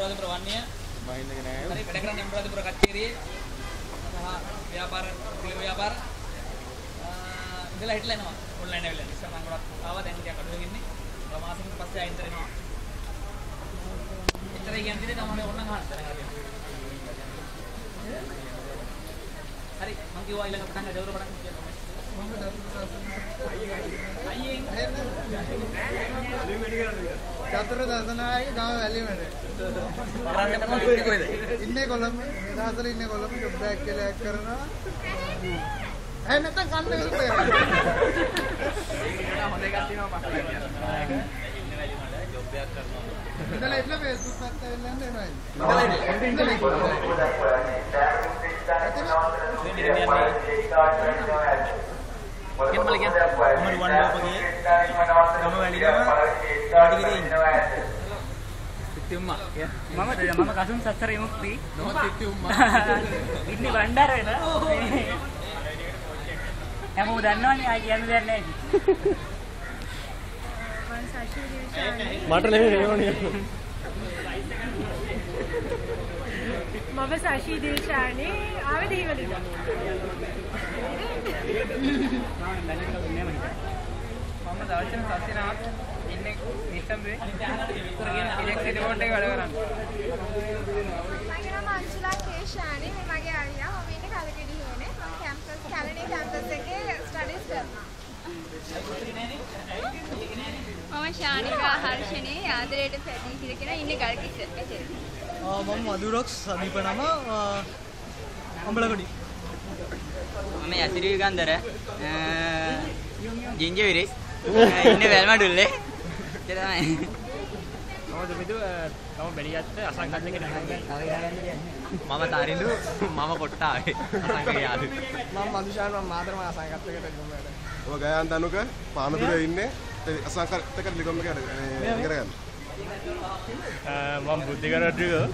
අනුරාධපුර වන්නේ බහින්නක නෑ. හරි වැඩ කරන්නේ අනුරාධපුර කච්චේරියේ සහ ව්‍යාපාර පිළ ව්‍යාපාර ඉඳලා හිටලා එනවා ඔන්ලයින් ඇවිල්ලා ඉස්සර මම ගොඩක් ආවා දැන් ටිකක් අඩුවෙන් ඉන්නේ මාසෙකට පස්සේ ආයෙත් එනවා ඉතර කියන්නේ තමයි ඕනනම් අහන්න දැන් හරි මම කිව්වා ඊළඟ පටන් ගන්න දවර පටන් ගන්න චතුර දසනායි ගාව වැලිමඩ. ඉන්නේ කොළඹ දහසල ඉන්නේ කොළඹ ජොබ් බෑක් කියලා ඇක් කරනවා. නැත්නම් කන්න විතරයි. හොඳ එකක් තියෙනවා පස්සට කියනවා. ඉන්නේ වැලිමඩ ජොබ් එකක් කරනවා. ඉතල ඉන්න Facebook පැත්ත එන්න එනවා. කෙන්මල කියන්නේ මොන රුවන් බෝපගේ ගම වැලිගම පාටිගිරියේ ඉන්නේ සිත්ති උම්මා මම කසුන් සත්තර විමුක්ති නෝ සිත්ති උම්මා ඉන්නේ බණ්ඩාර වෙන හැමෝම දන්නවනේ ආයි කියන්න දෙයක් නැහැ මට නෙමෙයි නෝනේ. මම සාෂී දිල්ෂානි ආවේ දීවලින්. මම දවල්ට සස්තිනාවක් ඉන්නේ නිස්සම්බේ ඉලෙක්ට්‍රික් බෝඩ් එකේ වැඩ කරන්නේ. මගේ නම අංශුලා කේෂානි මගේ අයියා මම ඉන්නේ කලකඩිහේනේ මම කැම්පස් කැලණි කැම්පස් එකේ ස්ටඩීස් කරනවා. මම ශානිකා හර්ෂණේ ආදරයට පැදී කියලා කියන ඉන්නේ ගල්කිස්ස මෙතන. මම මදුරොක්ස් සමීප නම අම්බලකොඩි. මම යසිරි ගන්දර ජින්ජවිරි ඉන්නේ වැල්මඩුල්ලේ ඒක තමයි මම දුමිදු මම බැලියත් අසංගත් එක නැහැ. මම තරිඳු මම කොට්ටාවේ අසංගය යාළු මම මදුෂාන් මම මාතර මා සංගතයකට ගිහුම් වැඩ. ඔය ගයන් දනුක පානදුරේ ඉන්නේ අසංකතක ලිගොම් එකකට කරගන්න. මම බුද්ධික රොඩ්රිගෝ